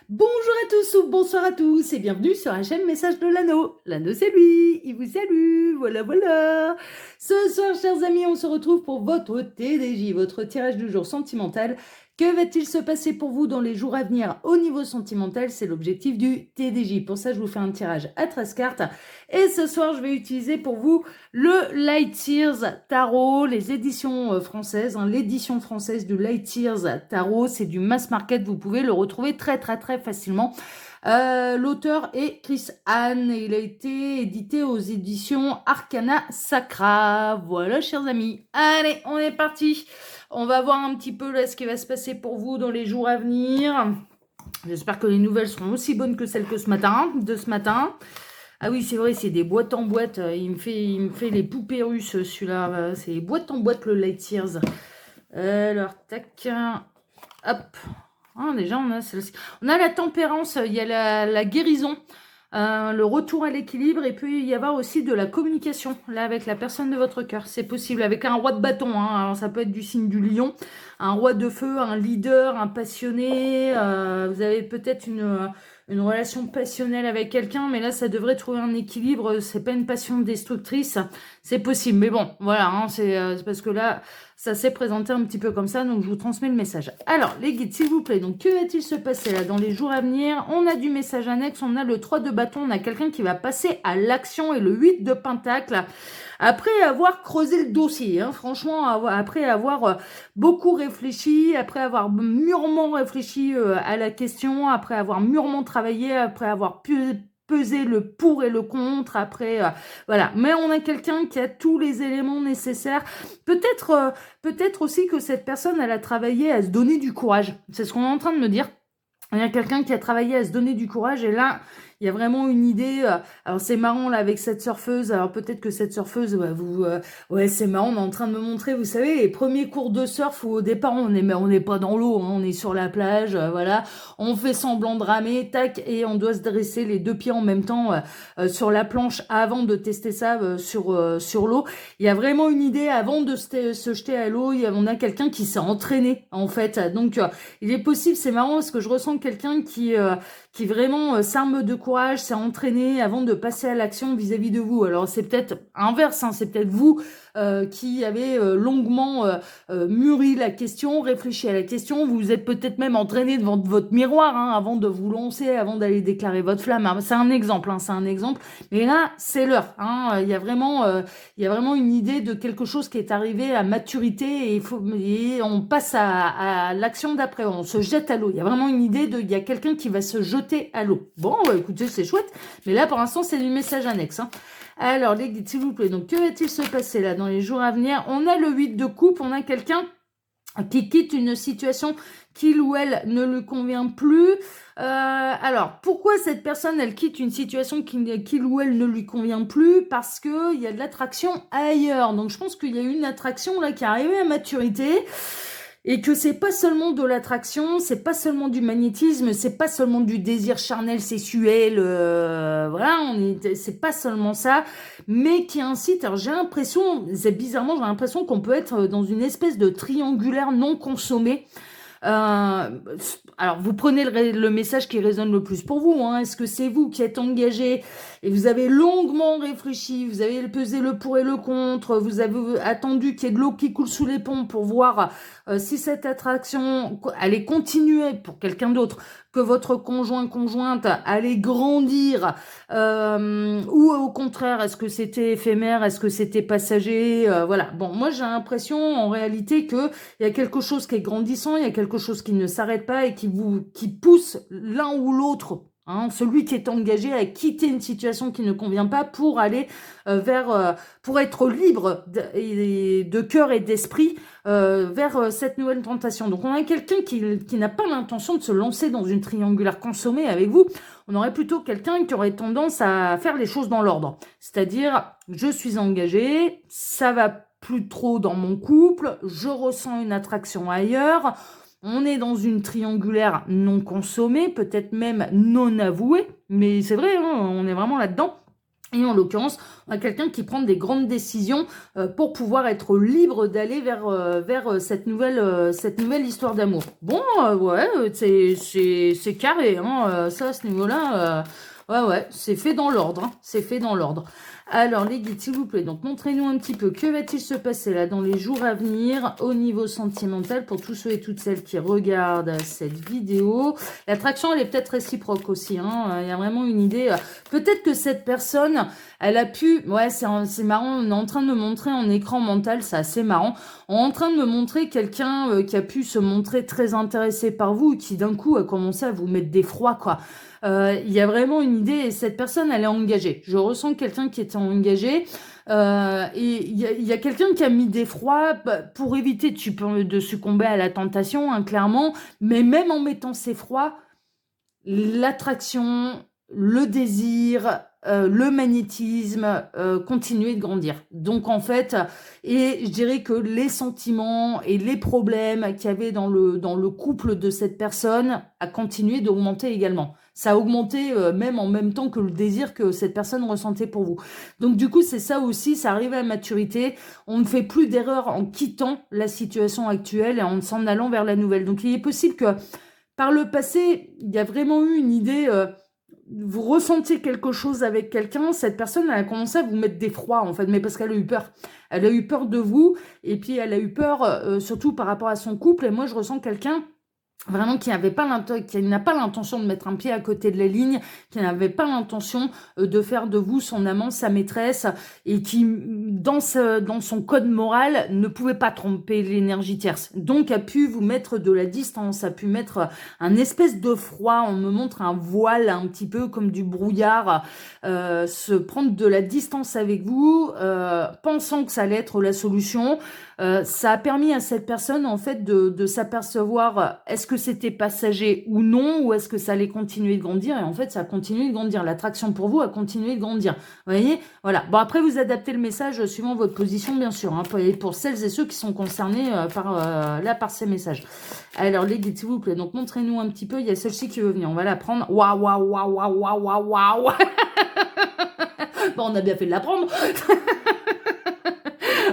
Bonjour à tous ou bonsoir à tous et bienvenue sur la chaîne Message de l'Anneau. L'Anneau c'est lui, il vous salue, voilà. Ce soir chers amis, on se retrouve pour votre TDJ, votre tirage du jour sentimental. Que va-t-il se passer pour vous dans les jours à venir au niveau sentimental? C'est l'objectif du TDJ. Pour ça, je vous fais un tirage à 13 cartes. Et ce soir, je vais utiliser pour vous le Light Years Tarot, les éditions françaises. L'édition française du Light Years Tarot, c'est du mass market. Vous pouvez le retrouver très facilement. L'auteur est Chris Hahn et il a été édité aux éditions Arcana Sacra. Voilà, chers amis. Allez, on est parti. On va voir un petit peu là ce qui va se passer pour vous dans les jours à venir. J'espère que les nouvelles seront aussi bonnes que celles de ce matin. Ah oui, c'est vrai, c'est des boîtes en boîte. Il me fait les poupées russes, celui-là. C'est boîte en boîte, le Light Years. Alors, tac. Hop. Ah, déjà, on a la tempérance, il y a la guérison, le retour à l'équilibre, et puis il y avoir aussi de la communication, là, avec la personne de votre cœur. C'est possible, avec un roi de bâton, hein. Alors, ça peut être du signe du lion, un roi de feu, un leader, un passionné. Vous avez peut-être une relation passionnelle avec quelqu'un, mais là, ça devrait trouver un équilibre. C'est pas une passion destructrice, c'est possible. Mais bon, voilà, hein, c'est parce que là, ça s'est présenté un petit peu comme ça, donc je vous transmets le message. Alors, les guides, s'il vous plaît, donc que va-t-il se passer là dans les jours à venir? On a du message annexe, on a le 3 de bâton, on a quelqu'un qui va passer à l'action et le 8 de pentacle. Après avoir creusé le dossier, hein, franchement, après avoir beaucoup réfléchi, après avoir mûrement réfléchi à la question, après avoir mûrement travaillé, après avoir pu peser le pour et le contre, après, voilà. Mais on a quelqu'un qui a tous les éléments nécessaires. Peut-être aussi que cette personne, elle a travaillé à se donner du courage. C'est ce qu'on est en train de me dire. Il y a quelqu'un qui a travaillé à se donner du courage et là, il y a vraiment une idée. Alors c'est marrant là avec cette surfeuse. Alors peut-être que cette surfeuse, ouais c'est marrant. On est en train de me montrer, vous savez, les premiers cours de surf où au départ on n'est pas dans l'eau, hein, on est sur la plage, voilà. On fait semblant de ramer, tac, et on doit se dresser les deux pieds en même temps sur la planche avant de tester ça sur l'eau. Il y a vraiment une idée avant de se jeter à l'eau. On a quelqu'un qui s'est entraîné en fait. Donc il est possible, c'est marrant parce que je ressens quelqu'un qui vraiment s'arme de courage, s'est entraîné avant de passer à l'action vis-à-vis de vous. Alors c'est peut-être inverse, hein, c'est peut-être vous qui avez longuement mûri la question, réfléchi à la question. Vous vous êtes peut-être même entraîné devant votre miroir hein, avant de vous lancer, avant d'aller déclarer votre flamme. C'est un exemple, hein, c'est un exemple. Mais là, c'est l'heure. Hein. Il y a vraiment une idée de quelque chose qui est arrivé à maturité et on passe à l'action d'après. On se jette à l'eau. Il y a vraiment une idée il y a quelqu'un qui va se jeter à l'eau. Bon, écoutez, c'est chouette. Mais là, pour l'instant, c'est du message annexe. Hein. Alors, les guides, s'il vous plaît. Donc, que va-t-il se passer là dans les jours à venir? On a le 8 de coupe. On a quelqu'un qui quitte une situation qu'il ou elle ne lui convient plus. Alors, pourquoi cette personne, elle quitte une situation qu'il ou elle ne lui convient plus? Parce que il y a de l'attraction ailleurs. Donc, je pense qu'il y a une attraction là qui est arrivée à maturité. Et que c'est pas seulement de l'attraction, c'est pas seulement du magnétisme, c'est pas seulement du désir charnel, sexuel, voilà, c'est pas seulement ça, mais qui incite, alors j'ai l'impression qu'on peut être dans une espèce de triangulaire non consommé. Alors vous prenez le message qui résonne le plus pour vous, hein. Est-ce que c'est vous qui êtes engagé et vous avez longuement réfléchi, vous avez pesé le pour et le contre, vous avez attendu qu'il y ait de l'eau qui coule sous les ponts pour voir si cette attraction allait continuer pour quelqu'un d'autre, que votre conjointe allait grandir, ou au contraire, est-ce que c'était éphémère, est-ce que c'était passager, voilà. Bon, moi j'ai l'impression en réalité que il y a quelque chose qui est grandissant, il y a quelque chose qui ne s'arrête pas et qui pousse l'un ou l'autre. Hein, celui qui est engagé à quitter une situation qui ne convient pas pour aller pour être libre de cœur et d'esprit vers cette nouvelle tentation. Donc on a quelqu'un qui n'a pas l'intention de se lancer dans une triangulaire consommée avec vous. On aurait plutôt quelqu'un qui aurait tendance à faire les choses dans l'ordre. C'est-à-dire, je suis engagé, ça va plus trop dans mon couple, je ressens une attraction ailleurs. On est dans une triangulaire non consommée, peut-être même non avouée, mais c'est vrai, hein, on est vraiment là-dedans. Et en l'occurrence, on a quelqu'un qui prend des grandes décisions pour pouvoir être libre d'aller vers cette nouvelle histoire d'amour. Bon, ouais, c'est carré, hein, ça, à ce niveau-là, ouais, c'est fait dans l'ordre, hein, c'est fait dans l'ordre. Alors, les guides, s'il vous plaît, donc montrez-nous un petit peu que va-t-il se passer là dans les jours à venir au niveau sentimental pour tous ceux et toutes celles qui regardent cette vidéo. L'attraction, elle est peut-être réciproque aussi, hein, il y a vraiment une idée. Peut-être que cette personne, elle a pu... Ouais, c'est marrant, on est en train de me montrer en écran mental, c'est assez marrant. On est en train de me montrer quelqu'un qui a pu se montrer très intéressé par vous et qui d'un coup a commencé à vous mettre d'effroi, quoi. Il y a vraiment une idée et cette personne, elle est engagée. Je ressens quelqu'un qui était engagé et il y a quelqu'un qui a mis d'effroi pour éviter de succomber à la tentation, hein, clairement. Mais même en mettant ces froids, l'attraction, le désir, le magnétisme continuer de grandir. Donc en fait, et je dirais que les sentiments et les problèmes qu'il y avait dans le couple de cette personne a continué d'augmenter également. Ça a augmenté même en même temps que le désir que cette personne ressentait pour vous. Donc du coup, c'est ça aussi, ça arrive à la maturité. On ne fait plus d'erreurs en quittant la situation actuelle et en s'en allant vers la nouvelle. Donc il est possible que par le passé, il y a vraiment eu une idée... vous ressentiez quelque chose avec quelqu'un, cette personne elle a commencé à vous mettre d'effroi en fait, mais parce qu'elle a eu peur. Elle a eu peur de vous, et puis elle a eu peur surtout par rapport à son couple, et moi je ressens quelqu'un vraiment qui n'a pas l'intention de mettre un pied à côté de la ligne, qui n'avait pas l'intention de faire de vous son amant, sa maîtresse, et qui, dans son code moral, ne pouvait pas tromper l'énergie tierce. Donc, a pu vous mettre de la distance, a pu mettre un espèce de froid, on me montre un voile un petit peu comme du brouillard, se prendre de la distance avec vous, pensant que ça allait être la solution. Ça a permis à cette personne en fait de s'apercevoir est-ce que c'était passager ou non, ou est-ce que ça allait continuer de grandir, et en fait ça a continué de grandir, l'attraction pour vous a continué de grandir, vous voyez, voilà. Bon, après vous adaptez le message suivant votre position bien sûr, hein, pour celles et ceux qui sont concernés par ces messages. Alors les guides s'il vous plaît, donc montrez-nous un petit peu, il y a celle-ci qui veut venir, on va la prendre. Waouh, waouh, waouh, waouh, waouh, waouh, waouh. Bon, on a bien fait de la prendre.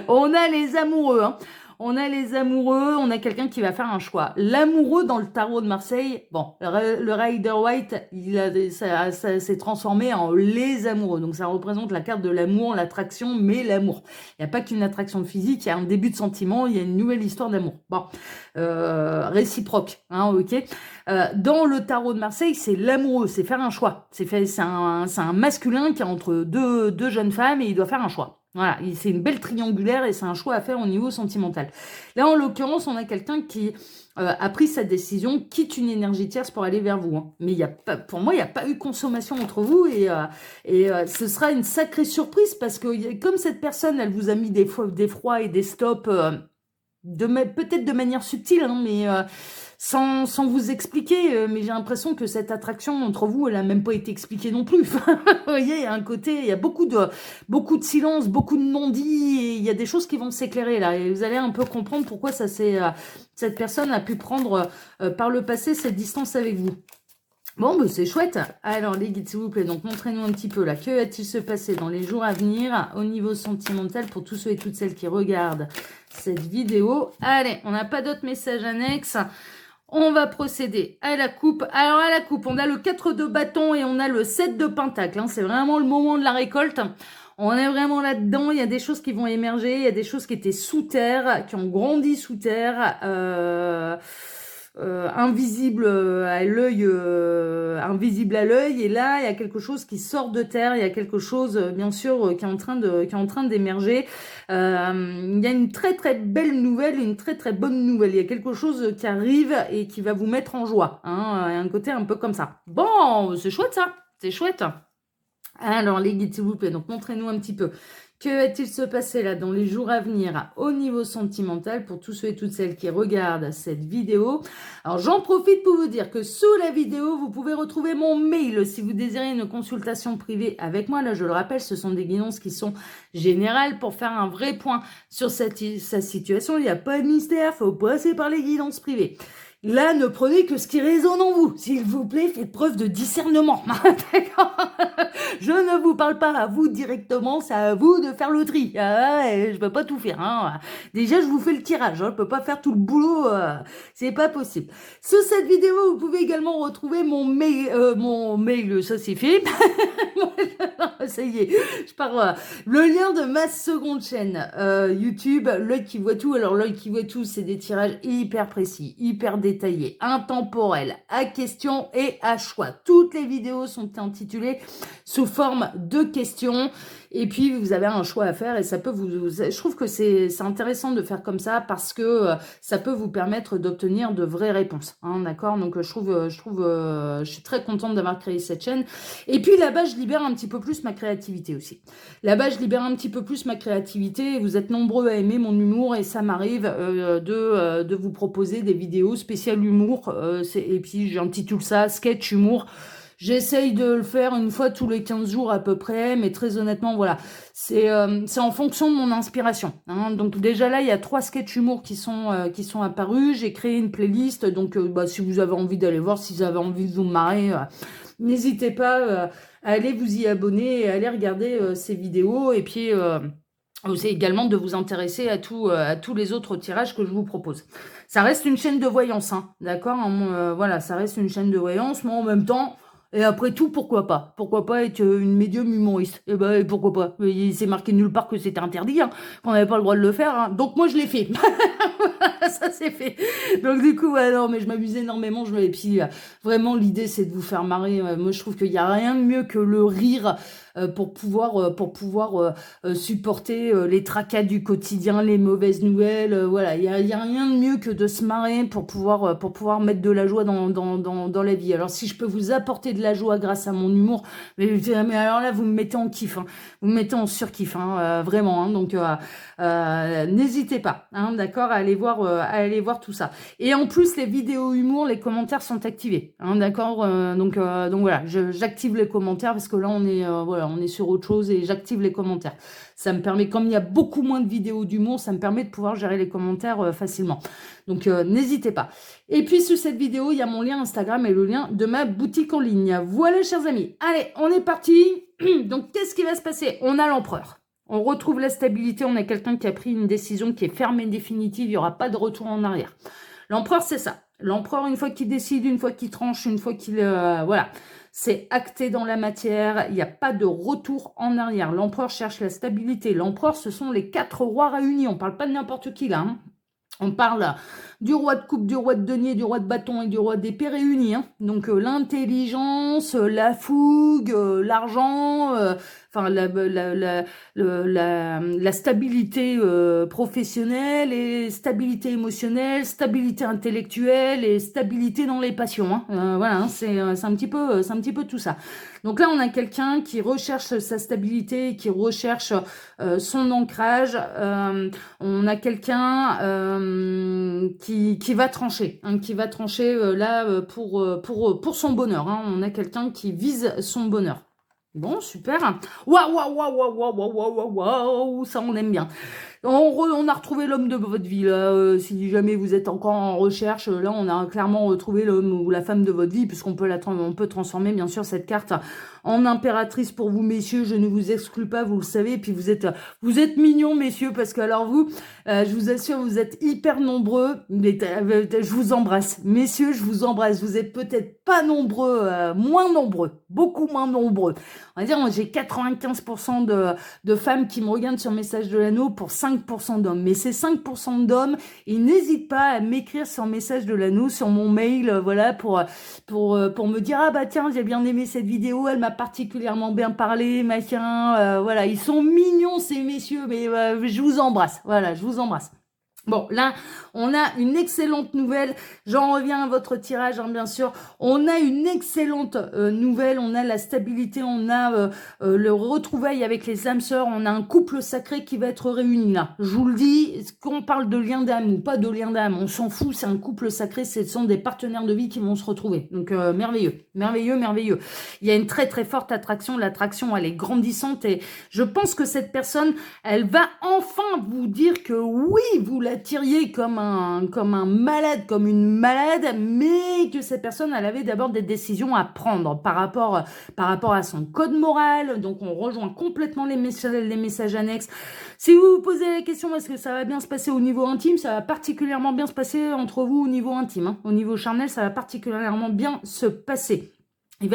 On a les amoureux, hein. On a les amoureux, on a quelqu'un qui va faire un choix. L'amoureux dans le tarot de Marseille, bon, le Rider White, ça s'est transformé en les amoureux. Donc ça représente la carte de l'amour, l'attraction, mais l'amour. Il n'y a pas qu'une attraction physique, il y a un début de sentiment, il y a une nouvelle histoire d'amour. Bon, réciproque, hein, ok. Dans le tarot de Marseille, c'est l'amoureux, c'est faire un choix. C'est un masculin qui est entre deux jeunes femmes et il doit faire un choix. Voilà, c'est une belle triangulaire et c'est un choix à faire au niveau sentimental. Là, en l'occurrence, on a quelqu'un qui a pris sa décision, quitte une énergie tierce pour aller vers vous. Hein. Mais pour moi, il n'y a pas eu consommation entre vous et ce sera une sacrée surprise parce que comme cette personne, elle vous a mis des froids et des stops, peut-être de manière subtile, hein, mais... Sans vous expliquer, mais j'ai l'impression que cette attraction entre vous, elle a même pas été expliquée non plus. Vous voyez, il y a un côté, il y a beaucoup de silence, beaucoup de non-dits, et il y a des choses qui vont s'éclairer là. Et vous allez un peu comprendre pourquoi cette personne a pu prendre par le passé cette distance avec vous. Bon, bah, c'est chouette. Alors, les guides, s'il vous plaît, donc montrez-nous un petit peu là. Que va-t-il se passer dans les jours à venir au niveau sentimental pour tous ceux et toutes celles qui regardent cette vidéo? Allez, on n'a pas d'autres messages annexes. On va procéder à la coupe. Alors, à la coupe, on a le 4 de bâton et on a le 7 de pentacle. Hein. C'est vraiment le moment de la récolte. On est vraiment là-dedans. Il y a des choses qui vont émerger. Il y a des choses qui étaient sous terre, qui ont grandi sous terre. Invisible à l'œil, et là il y a quelque chose qui sort de terre, il y a quelque chose bien sûr qui est en train d'émerger. Il y a une très très belle nouvelle, une très très bonne nouvelle. Il y a quelque chose qui arrive et qui va vous mettre en joie. Hein, un côté un peu comme ça. Bon, c'est chouette ça, c'est chouette. Alors les guides s'il vous plaît, donc montrez-nous un petit peu. Que va-t-il se passer là dans les jours à venir au niveau sentimental pour tous ceux et toutes celles qui regardent cette vidéo? Alors j'en profite pour vous dire que sous la vidéo, vous pouvez retrouver mon mail si vous désirez une consultation privée avec moi. Là, je le rappelle, ce sont des guidances qui sont générales pour faire un vrai point sur sa situation. Il n'y a pas de mystère, il faut passer par les guidances privées. Là, ne prenez que ce qui résonne en vous. S'il vous plaît, faites preuve de discernement. D'accord? Je ne vous parle pas à vous directement, c'est à vous de faire le tri. Je peux pas tout faire. Hein. Déjà, je vous fais le tirage. Je peux pas faire tout le boulot. C'est pas possible. Sur cette vidéo, vous pouvez également retrouver mon mail, ça c'est fait. Ça y est, je pars. Le lien de ma seconde chaîne YouTube, L'œil qui voit tout. Alors l'œil qui voit tout, c'est des tirages hyper précis, hyper détaillés, intemporels, à question et à choix. Toutes les vidéos sont intitulées sous forme de questions. Et puis vous avez un choix à faire et ça peut je trouve que c'est intéressant de faire comme ça parce que ça peut vous permettre d'obtenir de vraies réponses. Hein, d'accord? Donc je suis très contente d'avoir créé cette chaîne. Et puis là-bas, je libère un petit peu plus ma créativité aussi. Là-bas, je libère un petit peu plus ma créativité. Vous êtes nombreux à aimer mon humour et ça m'arrive de vous proposer des vidéos spéciales humour. Et puis j'intitule ça sketch humour. J'essaye de le faire une fois tous les 15 jours à peu près, mais très honnêtement, voilà, c'est en fonction de mon inspiration. Hein. Donc déjà là, il y a 3 sketchs humour qui sont apparus. J'ai créé une playlist, donc si vous avez envie d'aller voir, si vous avez envie de vous marrer, n'hésitez pas à aller vous y abonner et à aller regarder ces vidéos. Et puis c'est également de vous intéresser à tous les autres tirages que je vous propose. Ça reste une chaîne de voyance, hein, d'accord? Voilà, ça reste une chaîne de voyance, mais en même temps... Et après tout, pourquoi pas? Pourquoi pas être une médium humoriste? Eh ben, pourquoi pas? C'est marqué nulle part que c'était interdit, hein, qu'on n'avait pas le droit de le faire. Hein. Donc moi, je l'ai fait. Ça, c'est fait. Donc du coup, ouais, non, mais je m'amuse énormément. Et puis, vraiment, l'idée, c'est de vous faire marrer. Moi, je trouve qu'il n'y a rien de mieux que le rire pour pouvoir supporter les tracas du quotidien, les mauvaises nouvelles. Voilà, il y a rien de mieux que de se marrer pour pouvoir mettre de la joie dans la vie. Alors, si je peux vous apporter de la joie grâce à mon humour, mais alors là, vous me mettez en kiff, hein. Vous me mettez en surkiff, hein, vraiment. Hein, donc, n'hésitez pas, hein, d'accord, à aller voir tout ça. Et en plus, les vidéos humour, les commentaires sont activés, hein, d'accord. Donc voilà, j'active les commentaires parce que là, on est sur autre chose et j'active les commentaires. Ça me permet, comme il y a beaucoup moins de vidéos d'humour, ça me permet de pouvoir gérer les commentaires facilement. Donc, n'hésitez pas. Et puis, sous cette vidéo, il y a mon lien Instagram et le lien de ma boutique en ligne. Voilà, chers amis. Allez, on est parti. Donc, qu'est-ce qui va se passer? On a l'empereur. On retrouve la stabilité. On a quelqu'un qui a pris une décision qui est ferme et définitive. Il n'y aura pas de retour en arrière. L'empereur, c'est ça. L'empereur, une fois qu'il décide, une fois qu'il tranche, une fois qu'il... voilà. C'est acté dans la matière, il n'y a pas de retour en arrière. L'empereur cherche la stabilité. L'empereur, ce sont les 4 rois réunis. On ne parle pas de n'importe qui là. Hein. On parle du roi de coupe, du roi de denier, du roi de bâton et du roi d'épée réunis. Hein. Donc l'intelligence, la fougue, l'argent, enfin la stabilité professionnelle et stabilité émotionnelle, stabilité intellectuelle et stabilité dans les passions. Hein. Voilà, hein, c'est un petit peu tout ça. Donc là, on a quelqu'un qui recherche sa stabilité, qui recherche son ancrage. On a quelqu'un qui va trancher, hein, pour son bonheur. Hein. On a quelqu'un qui vise son bonheur. Bon, super. Waouh, waouh, waouh, waouh, waouh, waouh, waouh, waouh, ça on aime bien. On a retrouvé l'homme de votre vie, là. Si jamais vous êtes encore en recherche, là, on a clairement retrouvé l'homme ou la femme de votre vie, puisqu'on peut on peut transformer, bien sûr, cette carte en impératrice pour vous, messieurs. Je ne vous exclus pas, vous le savez. Et puis, vous êtes mignons, messieurs, parce que, alors, vous, je vous assure, vous êtes hyper nombreux. Je vous embrasse. Messieurs, je vous embrasse. Vous êtes peut-être pas nombreux, moins nombreux, beaucoup moins nombreux. On va dire, j'ai 95% de femmes qui me regardent sur Message de l'Anneau pour 5% d'hommes. Mais ces 5% d'hommes, ils n'hésitent pas à m'écrire sur Message de l'Anneau, sur mon mail, voilà, pour me dire, ah bah tiens, j'ai bien aimé cette vidéo, elle m'a particulièrement bien parlé, machin, voilà. Ils sont mignons, ces messieurs, mais je vous embrasse. Voilà, je vous embrasse. Bon, là, on a une excellente nouvelle. J'en reviens à votre tirage, hein, bien sûr. On a une excellente nouvelle. On a la stabilité, on a le retrouvail avec les âmes sœurs. On a un couple sacré qui va être réuni là. Je vous le dis, qu'on parle de lien d'âme ou pas de lien d'âme, on s'en fout. C'est un couple sacré. Ce sont des partenaires de vie qui vont se retrouver. Donc, merveilleux, merveilleux, merveilleux. Il y a une très, très forte attraction. L'attraction, elle est grandissante et je pense que cette personne, elle va enfin vous dire que oui, vous la l'attiriez comme un malade, comme une malade, mais que cette personne, elle avait d'abord des décisions à prendre par rapport à son code moral. Donc, on rejoint complètement les messages annexes. Si vous vous posez la question, est-ce que ça va bien se passer au niveau intime, ça va particulièrement bien se passer entre vous au niveau intime. Hein. Au niveau charnel, ça va particulièrement bien se passer. Il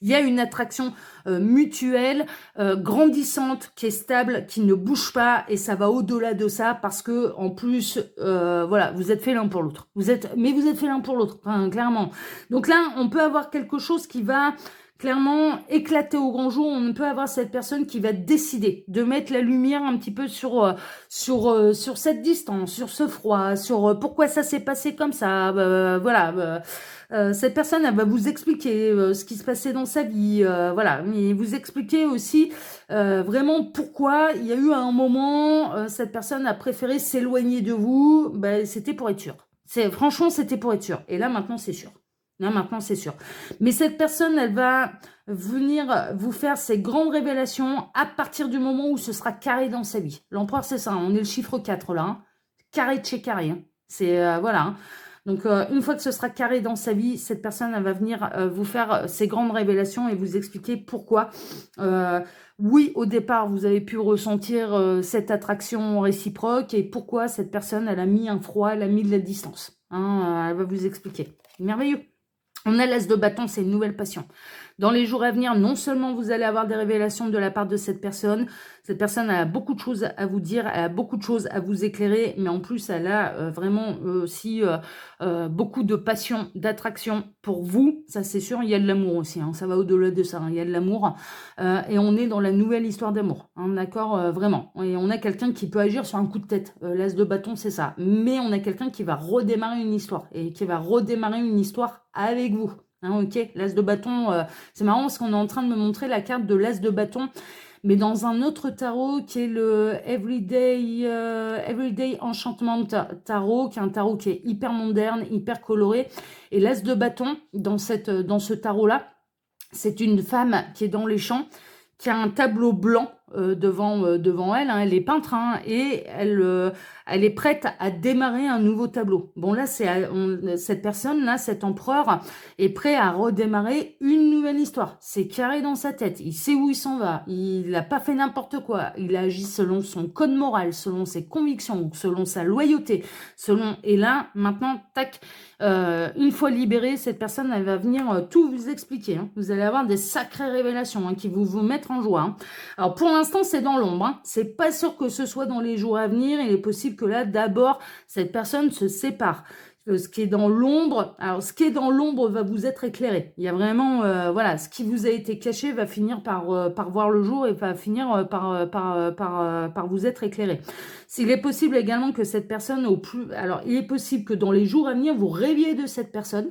y a une attraction mutuelle, grandissante, qui est stable, qui ne bouge pas, et ça va au-delà de ça parce que en plus, voilà, vous êtes fait l'un pour l'autre. Vous êtes fait l'un pour l'autre, enfin, clairement. Donc là, on peut avoir quelque chose qui va clairement éclater au grand jour. On peut avoir cette personne qui va décider de mettre la lumière un petit peu sur cette distance, sur ce froid, sur pourquoi ça s'est passé comme ça. Voilà. Cette personne, elle va vous expliquer ce qui se passait dans sa vie, voilà, mais vous expliquer aussi vraiment pourquoi il y a eu à un moment, cette personne a préféré s'éloigner de vous, ben, c'était pour être sûr. Franchement, c'était pour être sûr. Et là, maintenant, c'est sûr. Là, maintenant, c'est sûr. Mais cette personne, elle va venir vous faire ces grandes révélations à partir du moment où ce sera carré dans sa vie. L'empereur, c'est ça, hein, on est le chiffre 4 là. Hein. Carré de chez carré. Hein. C'est, voilà. Hein. Donc, une fois que ce sera carré dans sa vie, cette personne, elle va venir vous faire ces grandes révélations et vous expliquer pourquoi. Oui, au départ, vous avez pu ressentir cette attraction réciproque et pourquoi cette personne, elle a mis un froid, elle a mis de la distance. Hein, elle va vous expliquer. Merveilleux. On a l'as de bâton, c'est une nouvelle passion. Dans les jours à venir, non seulement vous allez avoir des révélations de la part de cette personne a beaucoup de choses à vous dire, elle a beaucoup de choses à vous éclairer, mais en plus, elle a vraiment aussi beaucoup de passion, d'attraction pour vous. Ça, c'est sûr, il y a de l'amour aussi, hein, ça va au-delà de ça, hein, il y a de l'amour. Et on est dans la nouvelle histoire d'amour, hein, d'accord, vraiment. Et on a quelqu'un qui peut agir sur un coup de tête. L'as de bâton, c'est ça. Mais on a quelqu'un qui va redémarrer une histoire, et qui va redémarrer une histoire avec vous. Hein, ok, l'as de bâton, c'est marrant parce qu'on est en train de me montrer la carte de l'as de bâton, mais dans un autre tarot qui est le Everyday Enchantment Tarot, qui est un tarot qui est hyper moderne, hyper coloré. Et l'as de bâton, dans ce tarot-là, c'est une femme qui est dans les champs, qui a un tableau blanc devant elle, hein, elle est peintre, hein, et elle est prête à démarrer un nouveau tableau. Bon là, cette personne-là, cet empereur, est prêt à redémarrer une nouvelle histoire. C'est carré dans sa tête, il sait où il s'en va, il n'a pas fait n'importe quoi, il agit selon son code moral, selon ses convictions, selon sa loyauté, et là, maintenant, tac, une fois libérée, cette personne, elle va venir tout vous expliquer. Hein. Vous allez avoir des sacrées révélations qui vont vous mettre en joie. Hein. Alors pour l'instant, c'est dans l'ombre. Hein. C'est pas sûr que ce soit dans les jours à venir. Il est possible que là, d'abord, cette personne se sépare. Ce qui est dans l'ombre, va vous être éclairé. Il y a vraiment, voilà, ce qui vous a été caché va finir par voir le jour et va finir par vous être éclairé. Il est possible également que cette personne, alors il est possible que dans les jours à venir, vous rêviez de cette personne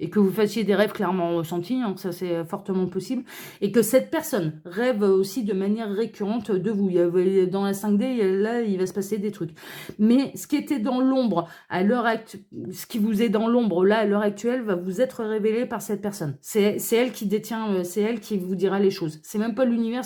et que vous fassiez des rêves clairement ressentis, hein, ça c'est fortement possible, et que cette personne rêve aussi de manière récurrente de vous. Dans la 5D, là, il va se passer des trucs. Mais ce qui était dans l'ombre, ce qui vous est dans l'ombre, là, à l'heure actuelle, va vous être révélé par cette personne. C'est elle qui détient, c'est elle qui vous dira les choses. C'est même pas l'univers,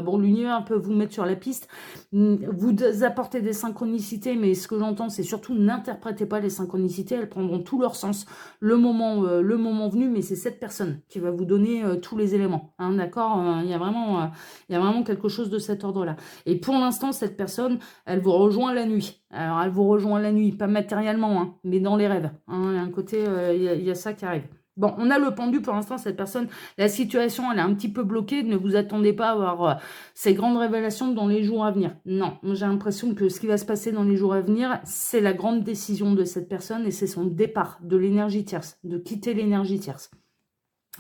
bon, l'univers peut vous mettre sur la piste, vous apporter des synchronicités, mais ce que j'entends, c'est surtout n'interprétez pas les synchronicités, elles prendront tout leur sens le moment venu, mais c'est cette personne qui va vous donner tous les éléments, hein, d'accord, il y a vraiment quelque chose de cet ordre-là. Et pour l'instant, cette personne, elle vous rejoint la nuit. Alors, elle vous rejoint la nuit, pas matériellement, hein, mais dans les rêves. Hein, il y a un côté, il y a ça qui arrive. Bon, on a le pendu pour l'instant, cette personne, la situation, elle est un petit peu bloquée. Ne vous attendez pas à avoir ces grandes révélations dans les jours à venir. Non, j'ai l'impression que ce qui va se passer dans les jours à venir, c'est la grande décision de cette personne et c'est son départ de l'énergie tierce, de quitter l'énergie tierce.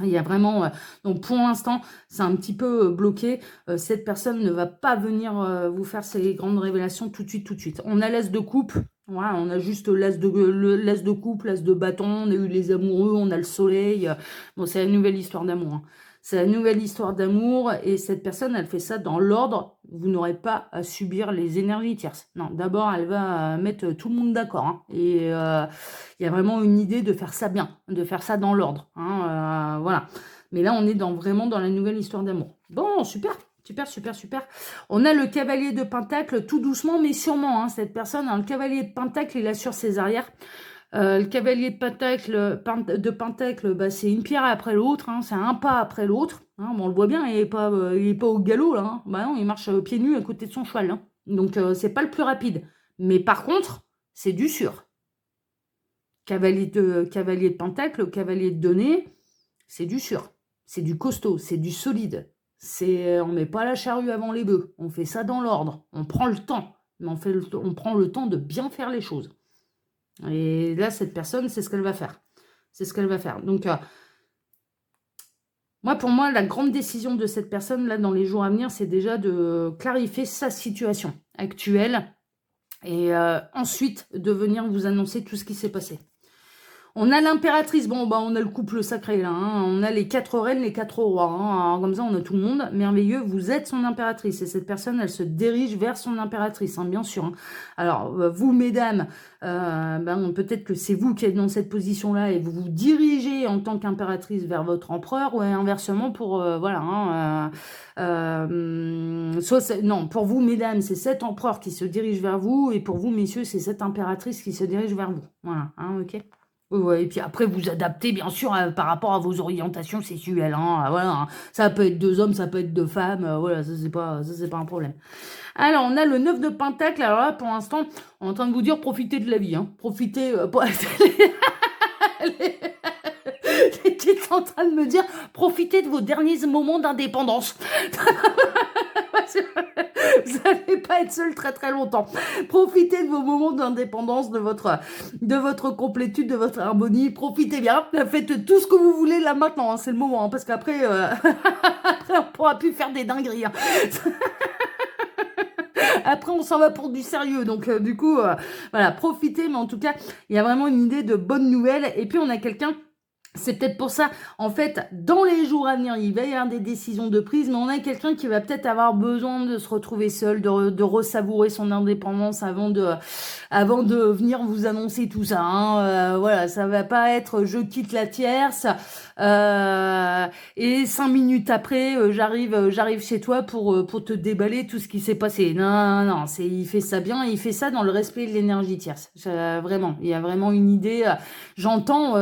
Il y a vraiment, donc pour l'instant, c'est un petit peu bloqué. Cette personne ne va pas venir vous faire ces grandes révélations tout de suite. On a l'as de coupe, voilà, on a juste l'as de coupe, l'as de bâton, on a eu les amoureux, on a le soleil. Bon, c'est la nouvelle histoire d'amour. Hein. C'est la nouvelle histoire d'amour et cette personne, elle fait ça dans l'ordre. Vous n'aurez pas à subir les énergies tierces. Non, d'abord, elle va mettre tout le monde d'accord. Hein, et il y a vraiment une idée de faire ça bien, de faire ça dans l'ordre. Hein, voilà. Mais là, on est vraiment dans la nouvelle histoire d'amour. Bon, super. Super, super, super. On a le cavalier de Pentacle, tout doucement, mais sûrement, hein, cette personne. Hein, le cavalier de Pentacle, il assure ses arrières. Le cavalier de Pentacle, bah, c'est une pierre après l'autre, hein, c'est un pas après l'autre. Hein, bon, on le voit bien, il est pas au galop, là. Hein. Bah non, il marche pieds nus à côté de son cheval. Hein. Donc, c'est pas le plus rapide. Mais par contre, c'est du sûr. Cavalier de Pentacle, cavalier de Donnée, c'est du sûr. C'est du costaud, c'est du solide. On met pas la charrue avant les bœufs. On fait ça dans l'ordre. On prend le temps. Mais on prend le temps de bien faire les choses. Et là, cette personne, c'est ce qu'elle va faire. C'est ce qu'elle va faire. Donc, pour moi, la grande décision de cette personne, là, dans les jours à venir, c'est déjà de clarifier sa situation actuelle et ensuite de venir vous annoncer tout ce qui s'est passé. On a l'impératrice, bon, bah, on a le couple sacré, là, hein. On a les 4 reines, les 4 rois, hein. Alors, comme ça, on a tout le monde, merveilleux, vous êtes son impératrice, et cette personne, elle se dirige vers son impératrice, hein, bien sûr. Hein. Alors, vous, mesdames, peut-être que c'est vous qui êtes dans cette position-là, et vous vous dirigez en tant qu'impératrice vers votre empereur, ou inversement, pour, voilà, hein, non, pour vous, mesdames, c'est cet empereur qui se dirige vers vous, et pour vous, messieurs, c'est cette impératrice qui se dirige vers vous. Voilà, hein, ok. Ouais, et puis après, vous adaptez, bien sûr, par rapport à vos orientations sexuelles. Hein, voilà, hein. Ça peut être 2 hommes, ça peut être 2 femmes. Voilà, ça, c'est pas un problème. Alors, on a le 9 de Pentacle. Alors là, pour l'instant, on est en train de vous dire, profitez de la vie. Hein. Profitez... Tu es en train de me dire, profitez de vos derniers moments d'indépendance. Vous n'allez pas être seul très très longtemps. Profitez de vos moments d'indépendance, de votre complétude, de votre harmonie. Profitez bien. Faites tout ce que vous voulez là maintenant. Hein, c'est le moment. Hein, parce qu'après, après, on pourra plus faire des dingueries. Hein. Après, on s'en va pour du sérieux. Donc, du coup, voilà, profitez. Mais en tout cas, il y a vraiment une idée de bonne nouvelle. Et puis, on a quelqu'un... C'est peut-être pour ça, en fait, dans les jours à venir, il va y avoir des décisions de prise, mais on a quelqu'un qui va peut-être avoir besoin de se retrouver seul, de ressavourer son indépendance avant de venir vous annoncer tout ça. Hein. Voilà, ça va pas être je quitte la tierce et 5 minutes après, j'arrive chez toi pour te déballer tout ce qui s'est passé. Non, il fait ça bien, il fait ça dans le respect de l'énergie tierce. Vraiment, il y a vraiment une idée. J'entends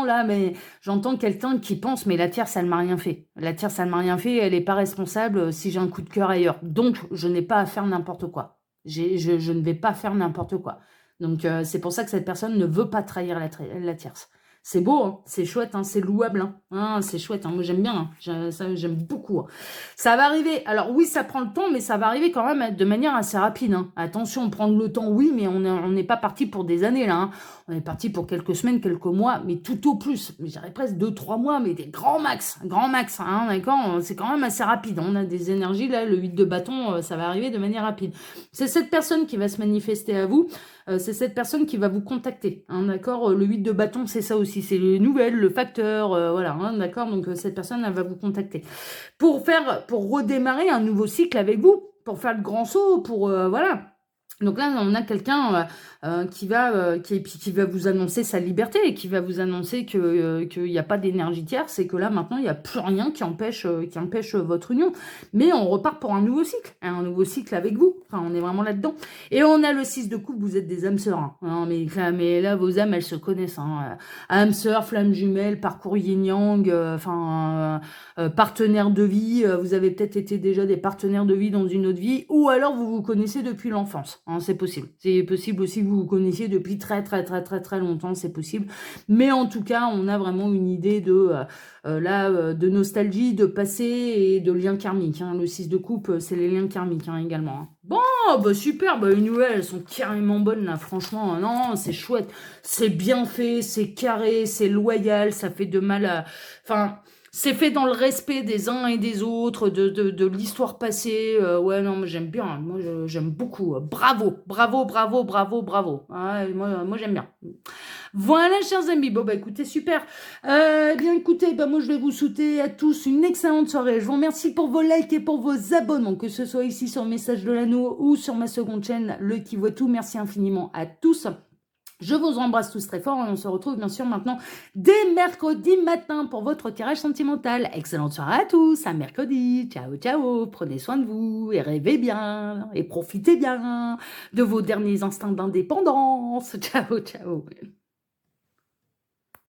là, mais j'entends quelqu'un qui pense, mais la tierce, elle m'a rien fait. La tierce, elle m'a rien fait, elle n'est pas responsable si j'ai un coup de cœur ailleurs. Donc, je n'ai pas à faire n'importe quoi. Je ne vais pas faire n'importe quoi. Donc, c'est pour ça que cette personne ne veut pas trahir la tierce. C'est beau, hein, c'est chouette, hein, c'est louable, hein, c'est chouette, hein, moi j'aime bien, hein, ça j'aime beaucoup. Hein. Ça va arriver, alors oui ça prend le temps, mais ça va arriver quand même de manière assez rapide. Hein. Attention, prendre le temps, oui, mais on n'est pas parti pour des années là. Hein. On est parti pour quelques semaines, quelques mois, mais tout au plus, je dirais presque 2-3 mois, mais des grands max, hein, d'accord, c'est quand même assez rapide. On a des énergies, là, le 8 de bâton, ça va arriver de manière rapide. C'est cette personne qui va se manifester à vous. C'est cette personne qui va vous contacter, hein, d'accord. Le 8 de bâton, c'est ça aussi, c'est les nouvelles, le facteur, voilà, hein, d'accord. Donc cette personne, elle va vous contacter pour redémarrer un nouveau cycle avec vous, pour faire le grand saut, pour voilà. Donc là, on a quelqu'un qui va vous annoncer sa liberté et qui va vous annoncer qu'il n'y a pas d'énergie tierce et que là, maintenant, il n'y a plus rien qui empêche votre union. Mais on repart pour un nouveau cycle, hein, un nouveau cycle avec vous. Enfin, on est vraiment là-dedans. Et on a le 6 de coupe, vous êtes des âmes sœurs. Hein, mais là, vos âmes, elles se connaissent. Hein, âmes sœurs, flammes jumelles, parcours yin-yang, partenaires de vie. Vous avez peut-être été déjà des partenaires de vie dans une autre vie ou alors vous vous connaissez depuis l'enfance. Hein, c'est possible. C'est possible aussi que vous vous connaissiez depuis très très très très très longtemps, c'est possible. Mais en tout cas, on a vraiment une idée de nostalgie, de passé et de liens karmiques. Hein. Le 6 de coupe, c'est les liens karmiques hein, également. Hein. Bon, bah super, bah les nouvelles, elles sont carrément bonnes là, franchement. Non, c'est chouette, c'est bien fait, c'est carré, c'est loyal, ça fait de mal à... Enfin... C'est fait dans le respect des uns et des autres, de l'histoire passée. Ouais, non, moi j'aime bien. Moi, j'aime beaucoup. Bravo. Ah, moi j'aime bien. Voilà, chers amis. Bon, bah écoutez, super. Bien écoutez, bah moi je vais vous souhaiter à tous une excellente soirée. Je vous remercie pour vos likes et pour vos abonnements, que ce soit ici sur Message de l'Anneau ou sur ma seconde chaîne, Le Qui Voit Tout. Merci infiniment à tous. Je vous embrasse tous très fort et on se retrouve bien sûr maintenant dès mercredi matin pour votre tirage sentimental. Excellente soirée à tous, à mercredi. Ciao, ciao, prenez soin de vous et rêvez bien et profitez bien de vos derniers instants d'indépendance. Ciao, ciao.